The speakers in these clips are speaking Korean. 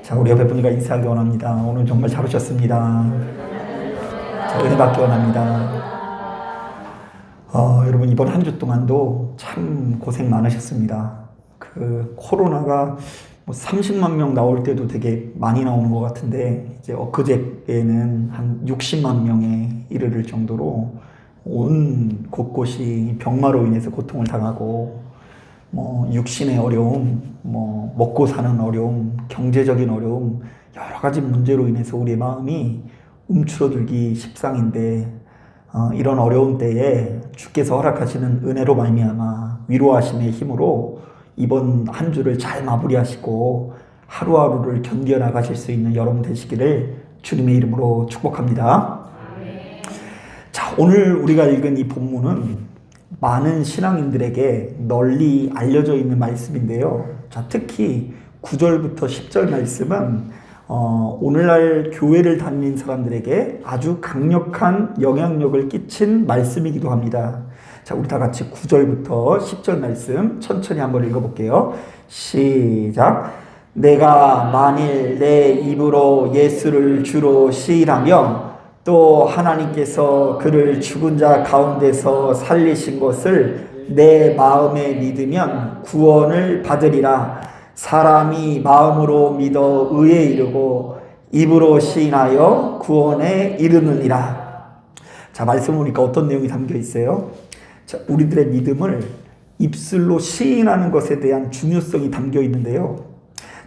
자, 우리 옆에 분들과 인사하기 원합니다. 오늘 정말 잘 오셨습니다. 자, 은혜 받기 원합니다. 여러분, 이번 한 주 동안도 참 고생 많으셨습니다. 그 코로나가 뭐 30만 명 나올 때도 되게 많이 나오는 것 같은데, 이제 엊그제에는 한 60만 명에 이르를 정도로 온 곳곳이 병마로 인해서 고통을 당하고, 뭐 육신의 어려움, 뭐 먹고 사는 어려움, 경제적인 어려움, 여러 가지 문제로 인해서 우리의 마음이 움츠러들기 십상인데, 이런 어려운 때에 주께서 허락하시는 은혜로 말미암아 위로하심의 힘으로 이번 한 주를 잘 마무리하시고 하루하루를 견뎌나가실 수 있는 여러분 되시기를 주님의 이름으로 축복합니다. 자, 오늘 우리가 읽은 이 본문은 많은 신앙인들에게 널리 알려져 있는 말씀인데요. 자, 특히 9절부터 10절 말씀은 오늘날 교회를 다니는 사람들에게 아주 강력한 영향력을 끼친 말씀이기도 합니다. 자, 우리 다 같이 9절부터 10절 말씀 천천히 한번 읽어볼게요. 시작. 내가 만일 내 입으로 예수를 주로 시인하며 또 하나님께서 그를 죽은 자 가운데서 살리신 것을 내 마음에 믿으면 구원을 받으리라. 사람이 마음으로 믿어 의에 이르고 입으로 시인하여 구원에 이르느니라. 자, 말씀 보니까 어떤 내용이 담겨 있어요? 자, 우리들의 믿음을 입술로 시인하는 것에 대한 중요성이 담겨 있는데요.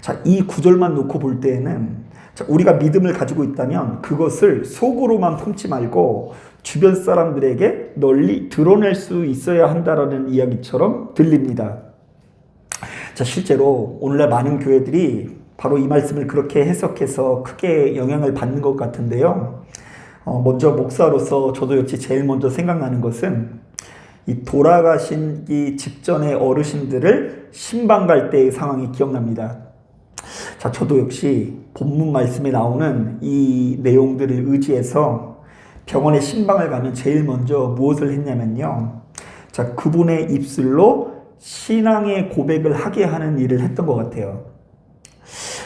자, 이 구절만 놓고 볼 때에는, 자, 우리가 믿음을 가지고 있다면 그것을 속으로만 품지 말고 주변 사람들에게 널리 드러낼 수 있어야 한다라는 이야기처럼 들립니다. 자, 실제로 오늘날 많은 교회들이 바로 이 말씀을 그렇게 해석해서 크게 영향을 받는 것 같은데요. 먼저 목사로서 저도 역시 제일 먼저 생각나는 것은 이 돌아가신 이 직전의 어르신들을 신방 갈 때의 상황이 기억납니다. 자, 저도 역시 본문 말씀에 나오는 이 내용들을 의지해서 병원에 신방을 가면 제일 먼저 무엇을 했냐면요. 자, 그분의 입술로 신앙의 고백을 하게 하는 일을 했던 것 같아요.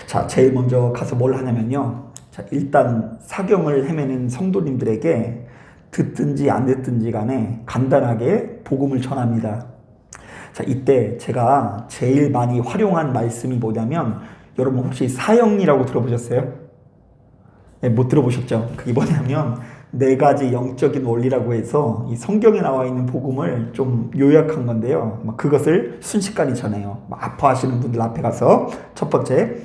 자, 제일 먼저 가서 뭘 하냐면요. 자, 일단 사경을 헤매는 성도님들에게 듣든지 안 듣든지 간에 간단하게 복음을 전합니다. 자, 이때 제가 제일 많이 활용한 말씀이 뭐냐면, 여러분 혹시 사형리라고 들어보셨어요? 네, 못 들어보셨죠? 그게 뭐냐면 4가지 영적인 원리라고 해서 이 성경에 나와 있는 복음을 좀 요약한 건데요. 그것을 순식간에 전해요. 아파하시는 분들 앞에 가서, 첫 번째,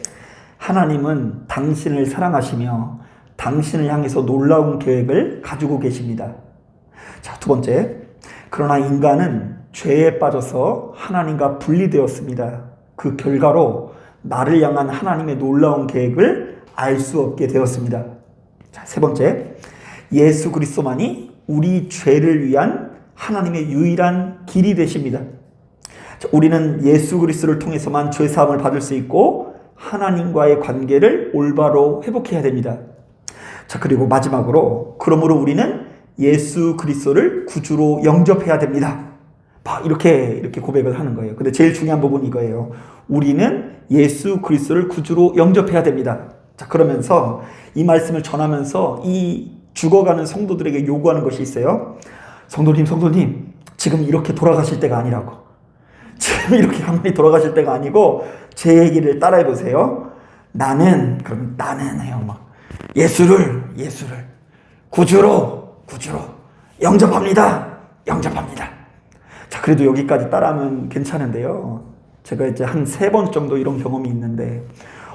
하나님은 당신을 사랑하시며 당신을 향해서 놀라운 계획을 가지고 계십니다. 자, 두 번째, 그러나 인간은 죄에 빠져서 하나님과 분리되었습니다. 그 결과로 나를 향한 하나님의 놀라운 계획을 알 수 없게 되었습니다. 자, 세 번째, 예수 그리스도만이 우리 죄를 위한 하나님의 유일한 길이 되십니다. 자, 우리는 예수 그리스도를 통해서만 죄 사함을 받을 수 있고 하나님과의 관계를 올바로 회복해야 됩니다. 자, 그리고 마지막으로, 그러므로 우리는 예수 그리스도를 구주로 영접해야 됩니다. 이렇게 고백을 하는 거예요. 근데 제일 중요한 부분이 이거예요. 우리는 예수 그리스도를 구주로 영접해야 됩니다. 자, 그러면서 이 말씀을 전하면서 이 죽어가는 성도들에게 요구하는 것이 있어요. 성도님, 지금 이렇게 돌아가실 때가 아니라고. 지금 이렇게 가만히 돌아가실 때가 아니고 제 얘기를 따라해 보세요. 나는 해요. 예수를 구주로 영접합니다. 자, 그래도 여기까지 따라하면 괜찮은데요. 제가 이제 한 3번 정도 이런 경험이 있는데,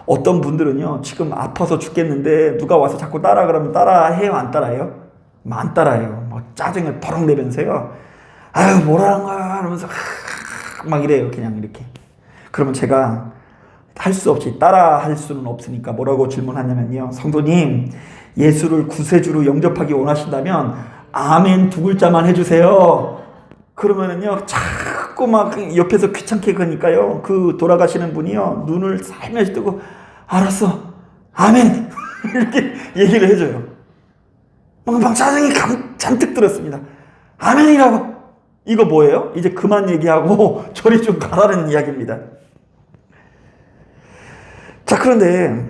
어떤 분들은요, 지금 아파서 죽겠는데 누가 와서 자꾸 따라 그러면 따라해요, 안 따라해요? 안 따라해요. 짜증을 버럭 내면서요. 아유, 뭐라는 거야 이러면서 이래요. 그냥 이렇게. 그러면 제가 할 수 없이 따라 할 수는 없으니까 뭐라고 질문하냐면요. 성도님, 예수를 구세주로 영접하기 원하신다면 아멘 2글자만 해주세요. 그러면은요, 자꾸 옆에서 귀찮게 그러니까요, 그 돌아가시는 분이요, 눈을 살며시 뜨고, 알았어, 아멘! 이렇게 얘기를 해줘요. 짜증이 잔뜩 들었습니다. 아멘이라고! 이거 뭐예요? 이제 그만 얘기하고 저리 좀 가라는 이야기입니다. 자, 그런데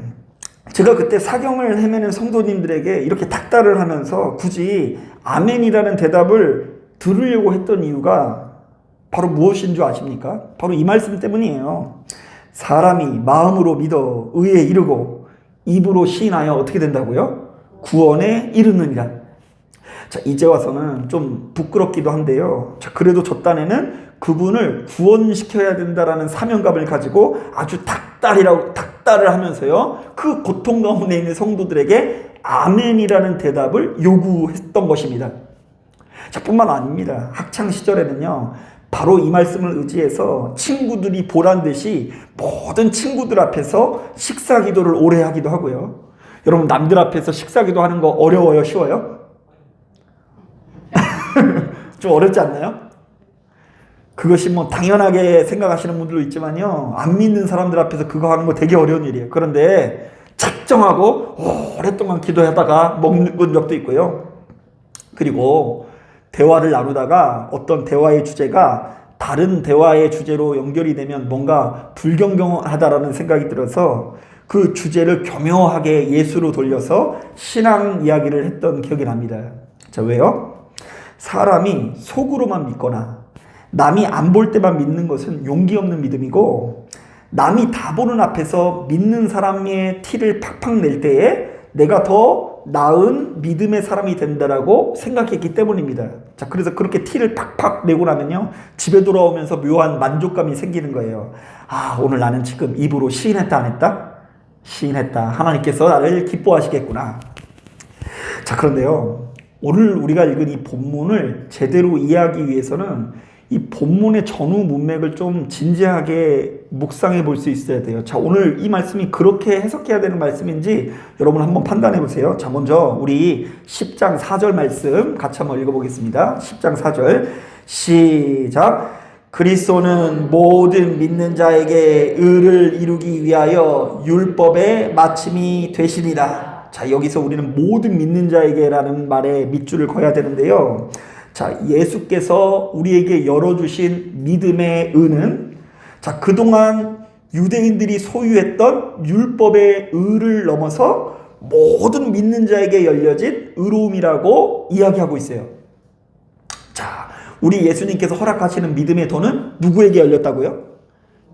제가 그때 사경을 헤매는 성도님들에게 이렇게 닥달을 하면서 굳이 아멘이라는 대답을 들으려고 했던 이유가 바로 무엇인 줄 아십니까? 바로 이 말씀 때문이에요. 사람이 마음으로 믿어 의에 이르고 입으로 시인하여 어떻게 된다고요? 구원에 이르느니라. 자, 이제 와서는 좀 부끄럽기도 한데요. 자, 그래도 저 딴에는 그분을 구원시켜야 된다라는 사명감을 가지고 아주 닥달을 하면서요, 그 고통 가운데 있는 성도들에게 아멘이라는 대답을 요구했던 것입니다. 자, 뿐만 아닙니다. 학창 시절에는요, 바로 이 말씀을 의지해서 친구들이 보란 듯이 모든 친구들 앞에서 식사 기도를 오래 하기도 하고요. 여러분, 남들 앞에서 식사 기도 하는 거 어려워요? 쉬워요? 좀 어렵지 않나요? 그것이 뭐 당연하게 생각하시는 분들도 있지만요, 안 믿는 사람들 앞에서 그거 하는 거 되게 어려운 일이에요. 그런데 작정하고 오랫동안 기도하다가 먹는 적도 있고요. 그리고 대화를 나누다가 어떤 대화의 주제가 다른 대화의 주제로 연결이 되면 뭔가 불경경하다라는 생각이 들어서 그 주제를 교묘하게 예수로 돌려서 신앙 이야기를 했던 기억이 납니다. 자, 왜요? 사람이 속으로만 믿거나 남이 안 볼 때만 믿는 것은 용기 없는 믿음이고, 남이 다 보는 앞에서 믿는 사람의 티를 팍팍 낼 때에 내가 더 나은 믿음의 사람이 된다라고 생각했기 때문입니다. 자, 그래서 그렇게 티를 팍팍 내고 나면요, 집에 돌아오면서 묘한 만족감이 생기는 거예요. 아, 오늘 나는 지금 입으로 시인했다 안 했다? 시인했다. 하나님께서 나를 기뻐하시겠구나. 자, 그런데요, 오늘 우리가 읽은 이 본문을 제대로 이해하기 위해서는 이 본문의 전후 문맥을 좀 진지하게 묵상해 볼 수 있어야 돼요. 자, 오늘 이 말씀이 그렇게 해석해야 되는 말씀인지 여러분 한번 판단해 보세요. 자, 먼저 우리 10장 4절 말씀 같이 한번 읽어보겠습니다. 10장 4절 시작. 그리스도는 모든 믿는 자에게 의를 이루기 위하여 율법의 마침이 되시니라. 자, 여기서 우리는 모든 믿는 자에게라는 말에 밑줄을 그어야 되는데요. 자, 예수께서 우리에게 열어주신 믿음의 의는, 자, 그동안 유대인들이 소유했던 율법의 의를 넘어서 모든 믿는 자에게 열려진 의로움이라고 이야기하고 있어요. 자, 우리 예수님께서 허락하시는 믿음의 도는 누구에게 열렸다고요?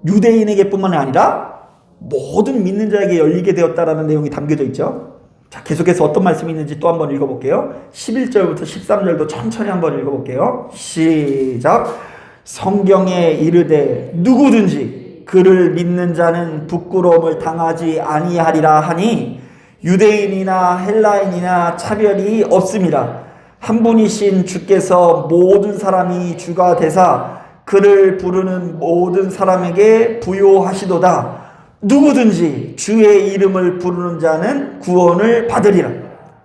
유대인에게 뿐만 아니라 모든 믿는 자에게 열리게 되었다라는 내용이 담겨져 있죠. 자, 계속해서 어떤 말씀이 있는지 또 한번 읽어볼게요. 11절부터 13절도 천천히 한번 읽어볼게요. 시작. 성경에 이르되 누구든지 그를 믿는 자는 부끄러움을 당하지 아니하리라 하니 유대인이나 헬라인이나 차별이 없음이라. 한 분이신 주께서 모든 사람이 주가 되사 그를 부르는 모든 사람에게 부요하시도다. 누구든지 주의 이름을 부르는 자는 구원을 받으리라.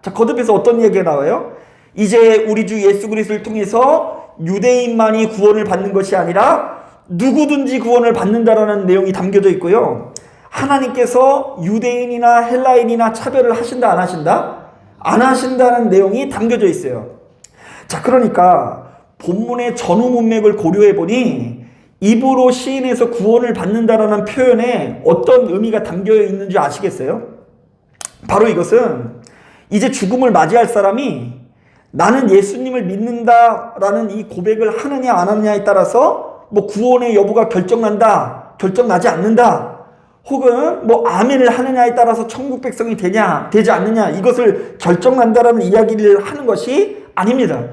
자, 거듭해서 어떤 얘기가 나와요? 이제 우리 주 예수 그리스도를 통해서 유대인만이 구원을 받는 것이 아니라 누구든지 구원을 받는다라는 내용이 담겨져 있고요. 하나님께서 유대인이나 헬라인이나 차별을 하신다 안 하신다? 안 하신다는 내용이 담겨져 있어요. 자, 그러니까 본문의 전후 문맥을 고려해 보니 입으로 시인해서 구원을 받는다라는 표현에 어떤 의미가 담겨 있는지 아시겠어요? 바로 이것은 이제 죽음을 맞이할 사람이 나는 예수님을 믿는다라는 이 고백을 하느냐 안 하느냐에 따라서 뭐 구원의 여부가 결정난다, 결정나지 않는다, 혹은 뭐 아멘을 하느냐에 따라서 천국 백성이 되냐 되지 않느냐, 이것을 결정난다라는 이야기를 하는 것이 아닙니다.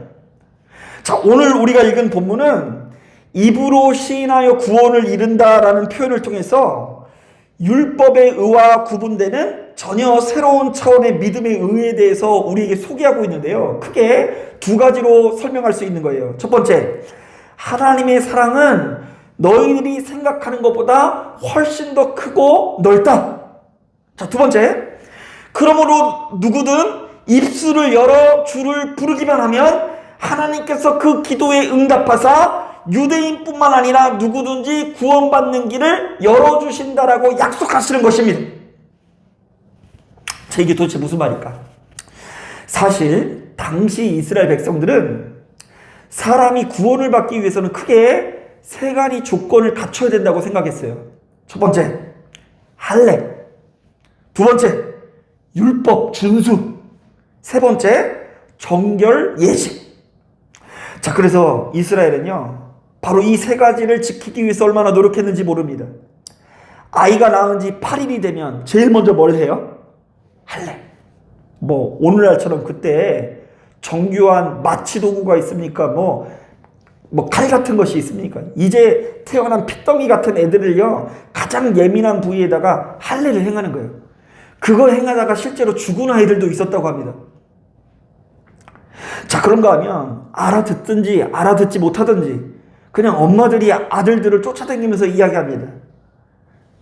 자, 오늘 우리가 읽은 본문은 입으로 시인하여 구원을 이룬다라는 표현을 통해서 율법의 의와 구분되는 전혀 새로운 차원의 믿음의 의에 대해서 우리에게 소개하고 있는데요. 크게 두 가지로 설명할 수 있는 거예요. 첫 번째, 하나님의 사랑은 너희들이 생각하는 것보다 훨씬 더 크고 넓다. 자, 두 번째, 그러므로 누구든 입술을 열어 주를 부르기만 하면 하나님께서 그 기도에 응답하사 유대인뿐만 아니라 누구든지 구원받는 길을 열어주신다라고 약속하시는 것입니다. 자, 이게 도대체 무슨 말일까? 사실 당시 이스라엘 백성들은 사람이 구원을 받기 위해서는 크게 세 가지 조건을 갖춰야 된다고 생각했어요. 첫 번째, 할례. 두 번째, 율법 준수. 세 번째, 정결 예식. 자, 그래서 이스라엘은요, 바로 이 세 가지를 지키기 위해서 얼마나 노력했는지 모릅니다. 아이가 낳은 지 8일이 되면 제일 먼저 뭘 해요? 할례. 뭐 오늘날처럼 그때 정교한 마취 도구가 있습니까? 뭐 칼 같은 것이 있습니까? 이제 태어난 핏덩이 같은 애들을요, 가장 예민한 부위에다가 할례를 행하는 거예요. 그거 행하다가 실제로 죽은 아이들도 있었다고 합니다. 자, 그런가 하면 알아듣든지 알아듣지 못하든지 그냥 엄마들이 아들들을 쫓아다니면서 이야기합니다.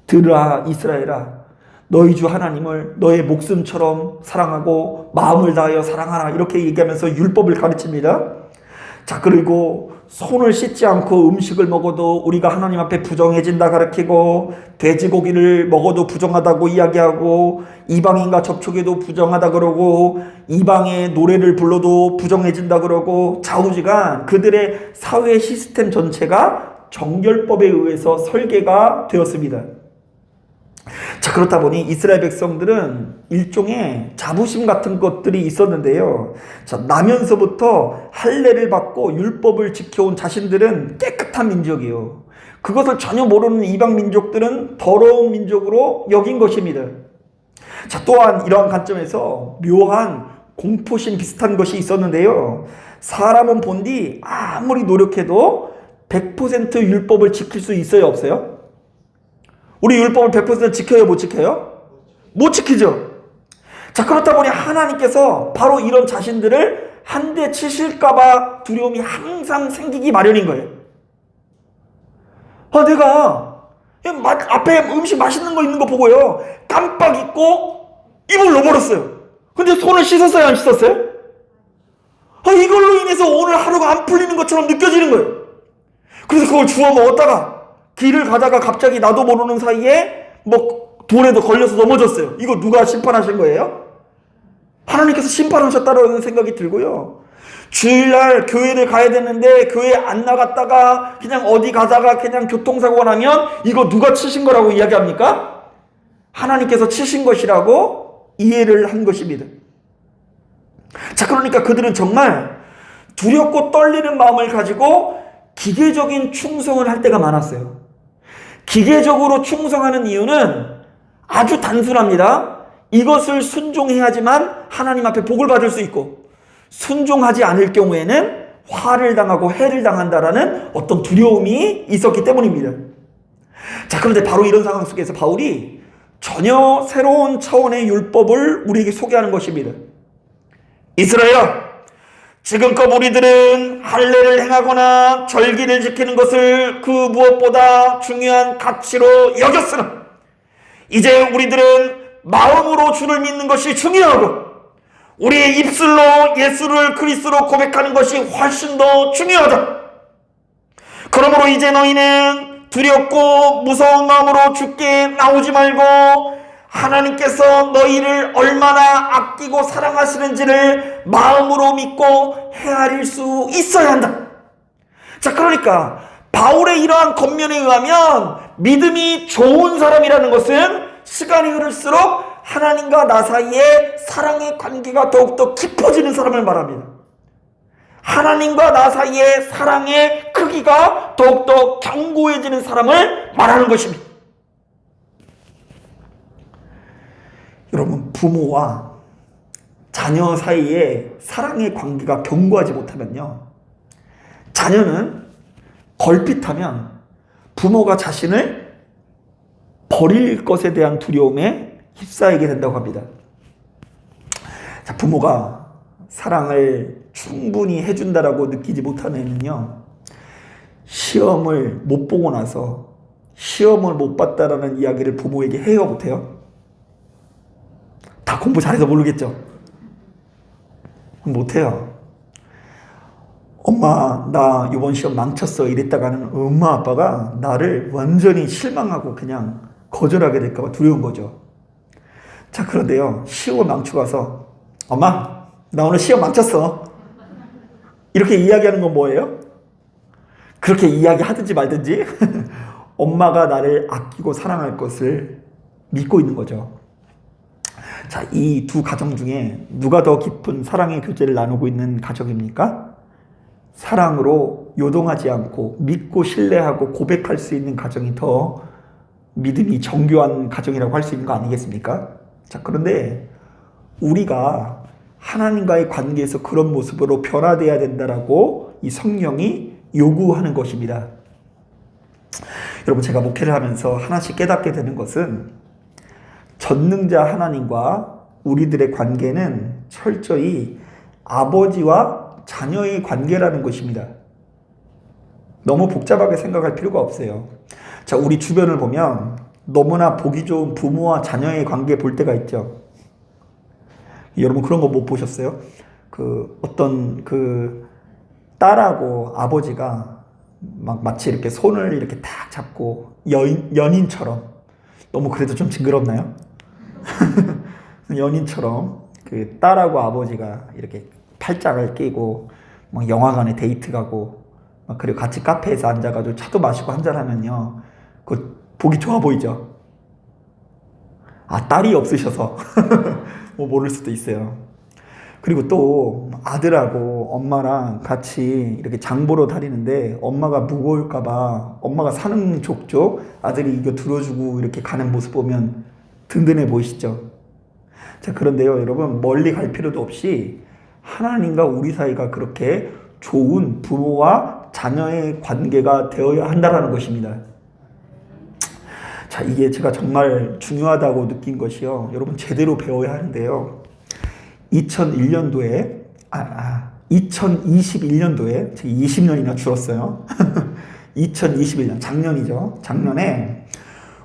들으라 이스라엘아, 너희 주 하나님을 너의 목숨처럼 사랑하고 마음을 다하여 사랑하라, 이렇게 얘기하면서 율법을 가르칩니다. 자, 그리고 손을 씻지 않고 음식을 먹어도 우리가 하나님 앞에 부정해진다 가르치고, 돼지고기를 먹어도 부정하다고 이야기하고, 이방인과 접촉해도 부정하다 그러고, 이방의 노래를 불러도 부정해진다 그러고, 좌우지간 그들의 사회 시스템 전체가 정결법에 의해서 설계가 되었습니다. 자, 그렇다 보니 이스라엘 백성들은 일종의 자부심 같은 것들이 있었는데요. 자, 나면서부터 할례를 받고 율법을 지켜온 자신들은 깨끗한 민족이요, 그것을 전혀 모르는 이방 민족들은 더러운 민족으로 여긴 것입니다. 자, 또한 이러한 관점에서 묘한 공포심 비슷한 것이 있었는데요. 사람은 본디 아무리 노력해도 100% 율법을 지킬 수 있어요, 없어요? 우리 율법을 100% 지켜요, 못 지켜요? 못 지키죠. 자, 그렇다 보니 하나님께서 바로 이런 자신들을 한 대 치실까봐 두려움이 항상 생기기 마련인 거예요. 내가 앞에 음식 맛있는 거 있는 거 보고요, 깜빡 잊고 입을 넣어버렸어요. 근데 손을 씻었어요, 안 씻었어요? 이걸로 인해서 오늘 하루가 안 풀리는 것처럼 느껴지는 거예요. 그래서 그걸 주워 먹었다가 길을 가다가 갑자기 나도 모르는 사이에 돌에도 걸려서 넘어졌어요. 이거 누가 심판하신 거예요? 하나님께서 심판하셨다라는 생각이 들고요. 주일날 교회를 가야 되는데 교회 안 나갔다가 그냥 어디 가다가 그냥 교통사고가 나면 이거 누가 치신 거라고 이야기합니까? 하나님께서 치신 것이라고 이해를 한 것입니다. 자, 그러니까 그들은 정말 두렵고 떨리는 마음을 가지고 기계적인 충성을 할 때가 많았어요. 기계적으로 충성하는 이유는 아주 단순합니다. 이것을 순종해야지만 하나님 앞에 복을 받을 수 있고, 순종하지 않을 경우에는 화를 당하고 해를 당한다라는 어떤 두려움이 있었기 때문입니다. 자, 그런데 바로 이런 상황 속에서 바울이 전혀 새로운 차원의 율법을 우리에게 소개하는 것입니다. 이스라엘아, 지금껏 우리들은 할례를 행하거나 절기를 지키는 것을 그 무엇보다 중요한 가치로 여겼으나 이제 우리들은 마음으로 주를 믿는 것이 중요하고 우리의 입술로 예수를 그리스도로 고백하는 것이 훨씬 더 중요하다. 그러므로 이제 너희는 두렵고 무서운 마음으로 주께 나오지 말고 하나님께서 너희를 얼마나 아끼고 사랑하시는지를 마음으로 믿고 헤아릴 수 있어야 한다. 자, 그러니까 바울의 이러한 겉면에 의하면 믿음이 좋은 사람이라는 것은 시간이 흐를수록 하나님과 나 사이에 사랑의 관계가 더욱더 깊어지는 사람을 말합니다. 하나님과 나 사이에 사랑의 크기가 더욱더 견고해지는 사람을 말하는 것입니다. 여러분, 부모와 자녀 사이에 사랑의 관계가 견고하지 못하면요, 자녀는 걸핏하면 부모가 자신을 버릴 것에 대한 두려움에 휩싸이게 된다고 합니다. 자, 부모가 사랑을 충분히 해준다라고 느끼지 못하는 애는요, 시험을 못 보고 나서 시험을 못 봤다라는 이야기를 부모에게 해요, 못해요? 다 공부 잘해서 모르겠죠? 못해요. 엄마, 나 이번 시험 망쳤어 이랬다가는 엄마 아빠가 나를 완전히 실망하고 그냥 거절하게 될까 봐 두려운 거죠. 자, 그런데요, 시험을 망치고 가서 엄마, 나 오늘 시험 망쳤어 이렇게 이야기하는 건 뭐예요? 그렇게 이야기하든지 말든지 엄마가 나를 아끼고 사랑할 것을 믿고 있는 거죠. 자, 이 두 가정 중에 누가 더 깊은 사랑의 교제를 나누고 있는 가정입니까? 사랑으로 요동하지 않고 믿고 신뢰하고 고백할 수 있는 가정이 더 믿음이 정교한 가정이라고 할 수 있는 거 아니겠습니까? 자, 그런데 우리가 하나님과의 관계에서 그런 모습으로 변화되어야 된다라고 이 성령이 요구하는 것입니다. 여러분, 제가 목회를 하면서 하나씩 깨닫게 되는 것은 전능자 하나님과 우리들의 관계는 철저히 아버지와 자녀의 관계라는 것입니다. 너무 복잡하게 생각할 필요가 없어요. 자, 우리 주변을 보면 너무나 보기 좋은 부모와 자녀의 관계 볼 때가 있죠. 여러분, 그런 거 못 보셨어요? 어떤 딸하고 아버지가 막 마치 이렇게 손을 이렇게 탁 잡고 연인처럼, 너무 그래도 좀 징그럽나요? 연인처럼 그 딸하고 아버지가 이렇게 팔짱을 끼고 막 영화관에 데이트 가고 막 그리고 같이 카페에서 앉아가지고 차도 마시고 한잔하면요, 그 보기 좋아 보이죠? 아, 딸이 없으셔서 뭐 모를 수도 있어요. 그리고 또 아들하고 엄마랑 같이 이렇게 장 보러 다니는데 엄마가 무거울까봐 엄마가 사는 족족 아들이 이거 들어주고 이렇게 가는 모습 보면 든든해 보이시죠? 자, 그런데요, 여러분, 멀리 갈 필요도 없이 하나님과 우리 사이가 그렇게 좋은 부모와 자녀의 관계가 되어야 한다는 것입니다. 자, 이게 제가 정말 중요하다고 느낀 것이요, 여러분, 제대로 배워야 하는데요, 2021년도에 2021년도에 20년이나 줄었어요. 2021년, 작년이죠. 작년에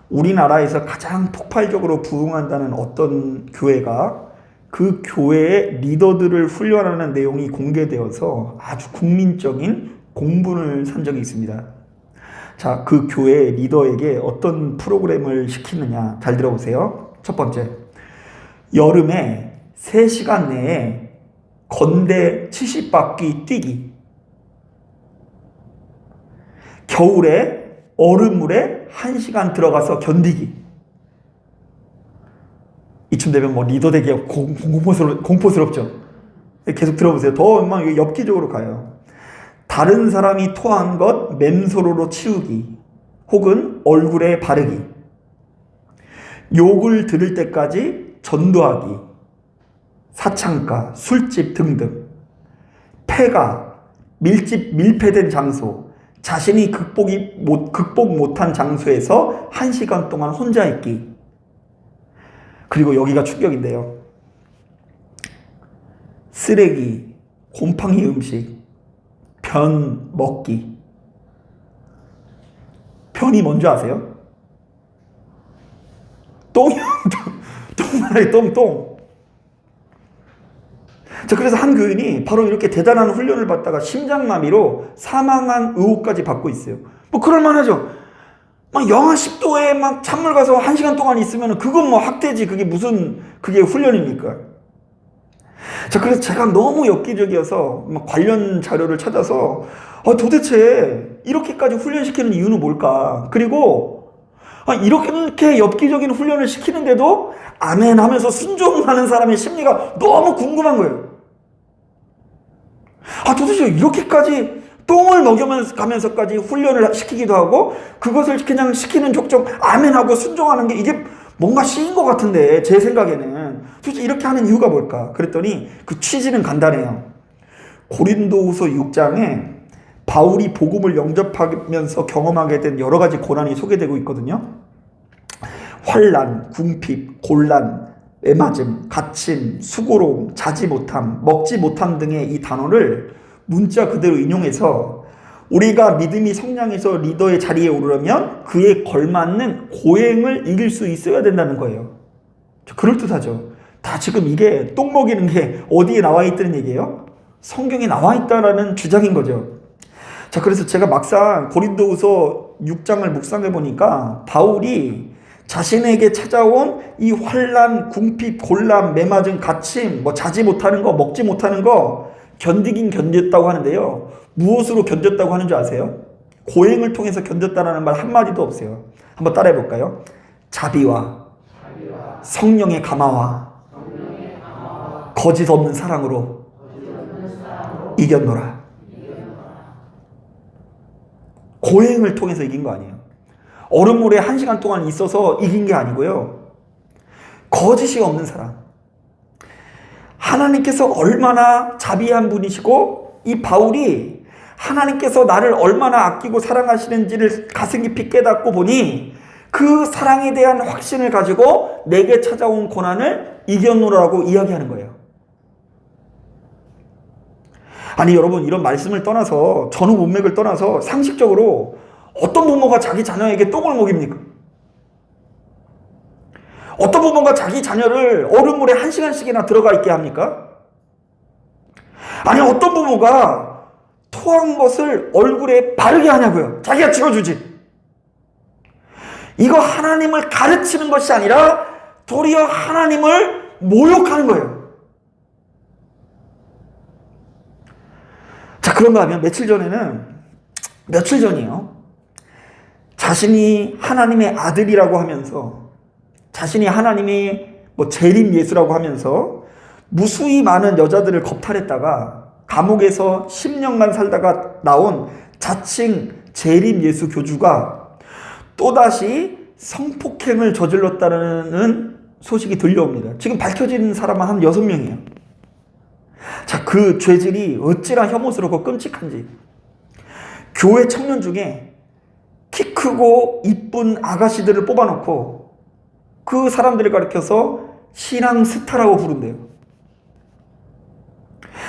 우리나라에서 가장 폭발적으로 부흥한다는 어떤 교회가 그 교회의 리더들을 훈련하는 내용이 공개되어서 아주 국민적인 공분을 산 적이 있습니다. 자, 그 교회 리더에게 어떤 프로그램을 시키느냐, 잘 들어보세요. 첫 번째, 여름에 3시간 내에 건대 70바퀴 뛰기, 겨울에 얼음물에 1시간 들어가서 견디기. 이쯤 되면 뭐 리더 되기 공포스럽죠. 계속 들어보세요. 더 막 엽기적으로 가요. 다른 사람이 토한 것 맨손으로 치우기, 혹은 얼굴에 바르기, 욕을 들을 때까지 전도하기, 사창가, 술집 등등, 폐가 밀폐된 장소, 자신이 극복 못한 장소에서 1시간 동안 혼자 있기. 그리고 여기가 충격인데요, 쓰레기, 곰팡이 음식, 변 먹기. 변이 뭔지 아세요? 똥이요. 똥. 자, 그래서 한 교인이 바로 이렇게 대단한 훈련을 받다가 심장마비로 사망한 의혹까지 받고 있어요. 뭐 그럴만하죠. 막 영하 10도에 막 찬물 가서 1시간 동안 있으면 그건 뭐 학대지, 그게 훈련입니까? 자, 그래서 제가 너무 엽기적이어서 막 관련 자료를 찾아서 도대체 이렇게까지 훈련시키는 이유는 뭘까? 그리고 이렇게 엽기적인 훈련을 시키는데도 아멘 하면서 순종하는 사람의 심리가 너무 궁금한 거예요. 도대체 이렇게까지 똥을 먹여가면서까지 훈련을 시키기도 하고 그것을 그냥 시키는 족족 아멘하고 순종하는 게 이게 뭔가 시인 것 같은데, 제 생각에는 도대체 이렇게 하는 이유가 뭘까? 그랬더니 그 취지는 간단해요. 고린도후서 6장에 바울이 복음을 영접하면서 경험하게 된 여러 가지 고난이 소개되고 있거든요. 환난, 궁핍, 곤란, 애맞음, 갇힘, 수고로움, 자지 못함, 먹지 못함 등의 이 단어를 문자 그대로 인용해서 우리가 믿음이 성장해서 리더의 자리에 오르려면 그에 걸맞는 고행을 이길 수 있어야 된다는 거예요. 그럴듯하죠. 다 지금 이게 똥 먹이는 게 어디에 나와 있다는 얘기예요? 성경에 나와 있다라는 주장인 거죠. 자, 그래서 제가 막상 고린도후서 6장을 묵상해 보니까 바울이 자신에게 찾아온 이 환난, 궁핍, 곤란, 매맞음, 갇힘, 뭐 자지 못하는 거, 먹지 못하는 거 견디긴 견뎠다고 하는데요, 무엇으로 견뎠다고 하는 줄 아세요? 고행을 통해서 견뎠다라는 말 한마디도 없어요. 한번 따라해 볼까요? 자비와 성령의 감화와 거짓 없는 사랑으로 이겼노라. 고행을 통해서 이긴 거 아니에요. 얼음물에 1시간 동안 있어서 이긴 게 아니고요. 거짓이 없는 사랑. 하나님께서 얼마나 자비한 분이시고 이 바울이 하나님께서 나를 얼마나 아끼고 사랑하시는지를 가슴 깊이 깨닫고 보니 그 사랑에 대한 확신을 가지고 내게 찾아온 고난을 이겼노라고 이야기하는 거예요. 아니 여러분, 이런 말씀을 떠나서, 전후 문맥을 떠나서 상식적으로 어떤 부모가 자기 자녀에게 똥을 먹입니까? 어떤 부모가 자기 자녀를 얼음물에 1시간씩이나 들어가 있게 합니까? 아니 어떤 부모가 토한 것을 얼굴에 바르게 하냐고요? 자기가 치워주지. 이거 하나님을 가르치는 것이 아니라 도리어 하나님을 모욕하는 거예요. 자, 그런가 하면 며칠 전이에요. 자신이 하나님의 아들이라고 하면서, 자신이 하나님의 재림 예수라고 하면서 무수히 많은 여자들을 겁탈했다가 감옥에서 10년간 살다가 나온 자칭 재림 예수 교주가 또다시 성폭행을 저질렀다는 소식이 들려옵니다. 지금 밝혀진 사람은 한 6명이에요. 자, 그 죄질이 어찌나 혐오스럽고 끔찍한지. 교회 청년 중에 키 크고 이쁜 아가씨들을 뽑아놓고 그 사람들을 가리켜서 신앙 스타라고 부른대요.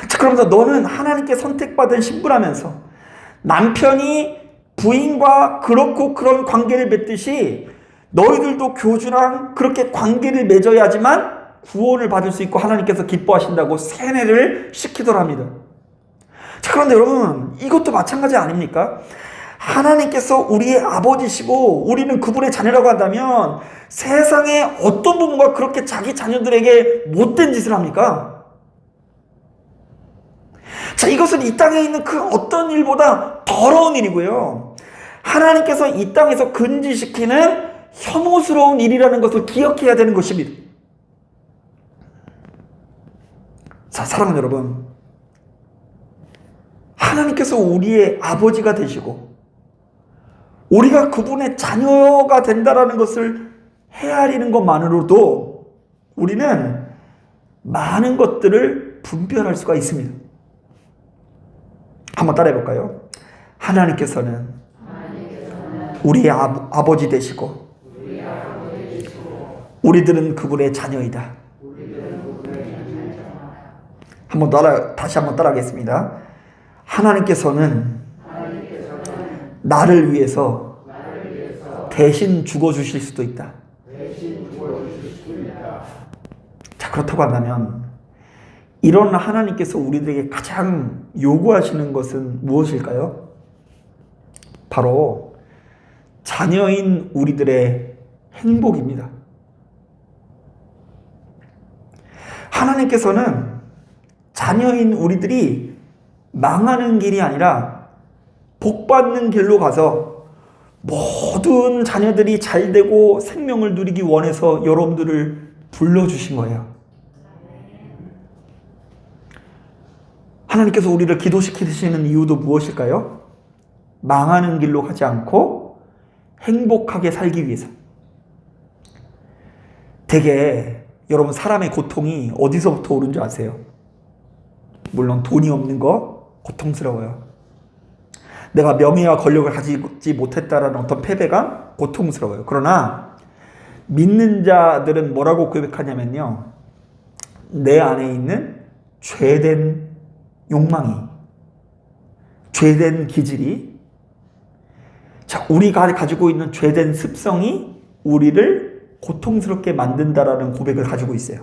자, 그러면서 너는 하나님께 선택받은 신부라면서 남편이 부인과 그렇고 그런 관계를 맺듯이 너희들도 교주랑 그렇게 관계를 맺어야지만 구원을 받을 수 있고 하나님께서 기뻐하신다고 세뇌를 시키더랍니다. 자, 그런데 여러분, 이것도 마찬가지 아닙니까? 하나님께서 우리의 아버지시고 우리는 그분의 자녀라고 한다면 세상에 어떤 부모가 그렇게 자기 자녀들에게 못된 짓을 합니까? 자, 이것은 이 땅에 있는 그 어떤 일보다 더러운 일이고요. 하나님께서 이 땅에서 금지시키는 혐오스러운 일이라는 것을 기억해야 되는 것입니다. 자, 사랑하는 여러분, 하나님께서 우리의 아버지가 되시고 우리가 그분의 자녀가 된다라는 것을 헤아리는 것만으로도 우리는 많은 것들을 분별할 수가 있습니다. 한번 따라해 볼까요? 하나님께서는 우리의 아버지 되시고 우리들은 그분의 자녀이다. 다시 한번 따라하겠습니다. 하나님께서는 나를 위해서 대신 죽어주실 수도 있다. 자, 그렇다고 한다면 이런 하나님께서 우리들에게 가장 요구하시는 것은 무엇일까요? 바로 자녀인 우리들의 행복입니다. 하나님께서는 자녀인 우리들이 망하는 길이 아니라 복받는 길로 가서 모든 자녀들이 잘되고 생명을 누리기 원해서 여러분들을 불러주신 거예요. 하나님께서 우리를 기도시키시는 이유도 무엇일까요? 망하는 길로 가지 않고 행복하게 살기 위해서. 되게 여러분, 사람의 고통이 어디서부터 오는 줄 아세요? 물론 돈이 없는 거 고통스러워요. 내가 명예와 권력을 가지지 못했다라는 어떤 패배감 고통스러워요. 그러나 믿는 자들은 뭐라고 고백하냐면요, 내 안에 있는 죄된 욕망이, 죄된 기질이, 자, 우리가 가지고 있는 죄된 습성이 우리를 고통스럽게 만든다라는 고백을 가지고 있어요.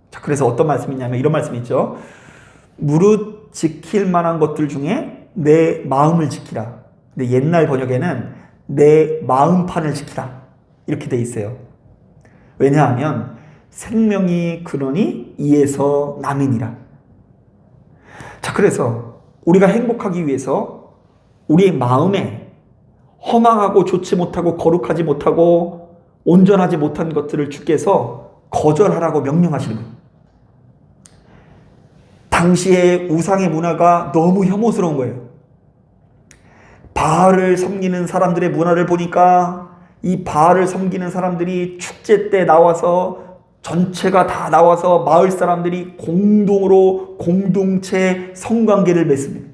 자, 그래서 어떤 말씀이냐면 이런 말씀이 있죠. 무릇 지킬 만한 것들 중에 내 마음을 지키라. 근데 옛날 번역에는 내 마음판을 지키라 이렇게 돼 있어요. 왜냐하면 생명이 그러니 이에서 남이니라. 자, 그래서 우리가 행복하기 위해서 우리의 마음에 허망하고 좋지 못하고 거룩하지 못하고 온전하지 못한 것들을 주께서 거절하라고 명령하시는 거예요. 당시의 우상의 문화가 너무 혐오스러운 거예요. 바알을 섬기는 사람들의 문화를 보니까 이 바알을 섬기는 사람들이 축제 때 나와서 전체가 다 나와서 마을 사람들이 공동으로 공동체 성관계를 맺습니다.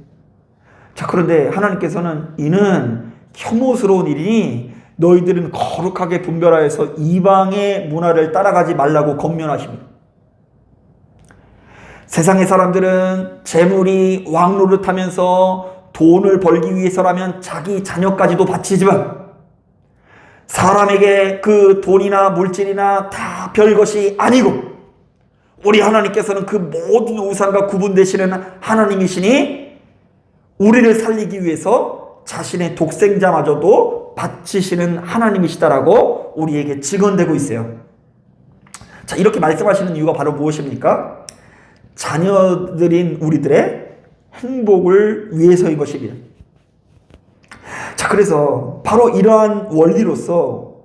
자, 그런데 하나님께서는 이는 혐오스러운 일이니 너희들은 거룩하게 분별하여서 이방의 문화를 따라가지 말라고 권면하십니다. 세상의 사람들은 재물이 왕노릇하면서 돈을 벌기 위해서라면 자기 자녀까지도 바치지만 사람에게 그 돈이나 물질이나 다 별것이 아니고 우리 하나님께서는 그 모든 우상과 구분되시는 하나님이시니 우리를 살리기 위해서 자신의 독생자마저도 바치시는 하나님이시다라고 우리에게 증언되고 있어요. 자, 이렇게 말씀하시는 이유가 바로 무엇입니까? 자녀들인 우리들의 행복을 위해서인 것입니다. 자, 그래서 바로 이러한 원리로서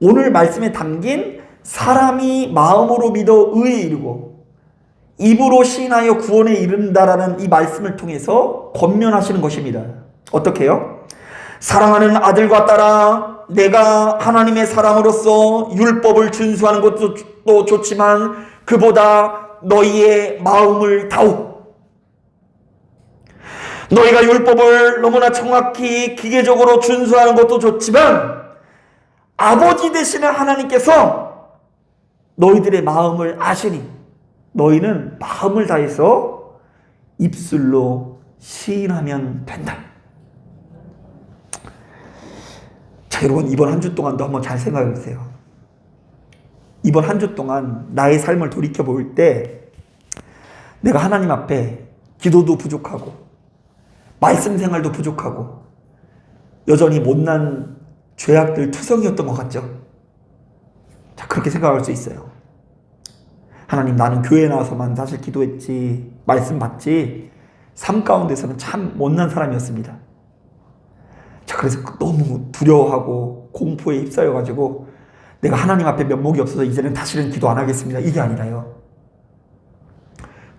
오늘 말씀에 담긴 사람이 마음으로 믿어 의에 이르고 입으로 시인하여 구원에 이른다라는 이 말씀을 통해서 권면하시는 것입니다. 어떻게 해요? 사랑하는 아들과 딸아, 내가 하나님의 사람으로서 율법을 준수하는 것도 좋지만 그보다 너희의 마음을 다오. 너희가 율법을 너무나 정확히 기계적으로 준수하는 것도 좋지만 아버지 되시는 하나님께서 너희들의 마음을 아시니 너희는 마음을 다해서 입술로 시인하면 된다. 자, 여러분, 이번 한 주 동안도 한번 잘 생각해 보세요. 이번 한 주 동안 나의 삶을 돌이켜볼 때 내가 하나님 앞에 기도도 부족하고 말씀 생활도 부족하고 여전히 못난 죄악들 투성이었던 것 같죠? 자, 그렇게 생각할 수 있어요. 하나님, 나는 교회에 나와서만 사실 기도했지 말씀 받지 삶 가운데서는 참 못난 사람이었습니다. 자, 그래서 너무 두려워하고 공포에 휩싸여가지고 내가 하나님 앞에 면목이 없어서 이제는 다시는 기도 안 하겠습니다. 이게 아니라요.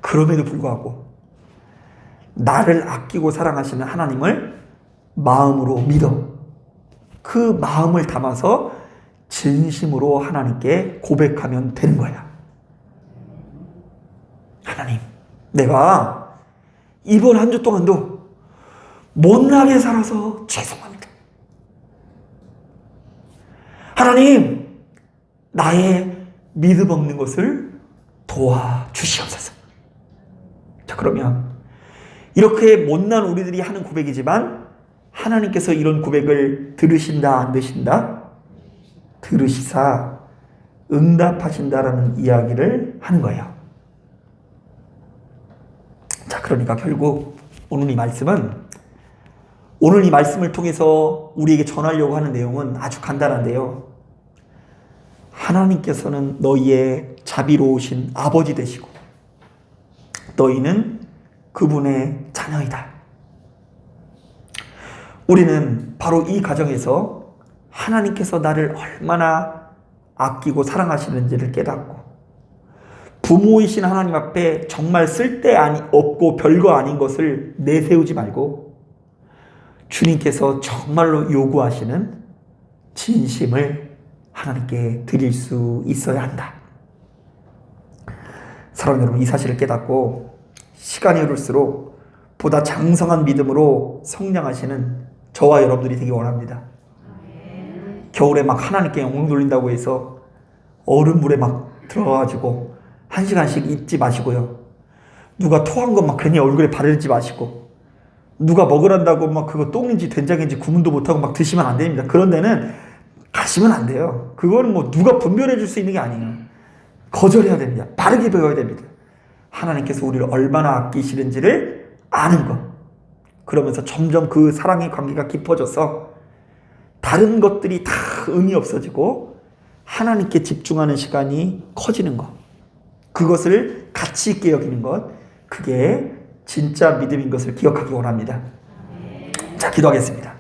그럼에도 불구하고 나를 아끼고 사랑하시는 하나님을 마음으로 믿어 그 마음을 담아서 진심으로 하나님께 고백하면 되는 거야. 하나님, 내가 이번 한 주 동안도 못나게 살아서 죄송합니다. 하나님, 나의 믿음 없는 것을 도와주시옵소서. 자, 그러면 이렇게 못난 우리들이 하는 고백이지만 하나님께서 이런 고백을 들으신다 안 들으신다? 들으시사 응답하신다라는 이야기를 하는 거예요. 자, 그러니까 결국 오늘 이 말씀을 통해서 우리에게 전하려고 하는 내용은 아주 간단한데요. 하나님께서는 너희의 자비로우신 아버지 되시고 너희는 그분의 자녀이다. 우리는 바로 이 가정에서 하나님께서 나를 얼마나 아끼고 사랑하시는지를 깨닫고 부모이신 하나님 앞에 정말 쓸데없고 별거 아닌 것을 내세우지 말고 주님께서 정말로 요구하시는 진심을 하나님께 드릴 수 있어야 한다. 사랑하는 여러분, 이 사실을 깨닫고 시간이 흐를수록 보다 장성한 믿음으로 성장하시는 저와 여러분들이 되기 원합니다. 겨울에 막 하나님께 영광 돌린다고 해서 얼음물에 막 들어가가지고 1시간씩 잊지 마시고요. 누가 토한 거 막 괜히 얼굴에 바르지 마시고 누가 먹으란다고 막 그거 똥인지 된장인지 구분도 못하고 막 드시면 안 됩니다. 그런 데는 가시면 안 돼요. 그거는 뭐 누가 분별해 줄 수 있는 게 아니에요. 거절해야 됩니다. 바르게 배워야 됩니다. 하나님께서 우리를 얼마나 아끼시는지를 아는 것. 그러면서 점점 그 사랑의 관계가 깊어져서 다른 것들이 다 의미 없어지고 하나님께 집중하는 시간이 커지는 것. 그것을 가치 있게 여기는 것. 그게 진짜 믿음인 것을 기억하기 원합니다. 자, 기도하겠습니다.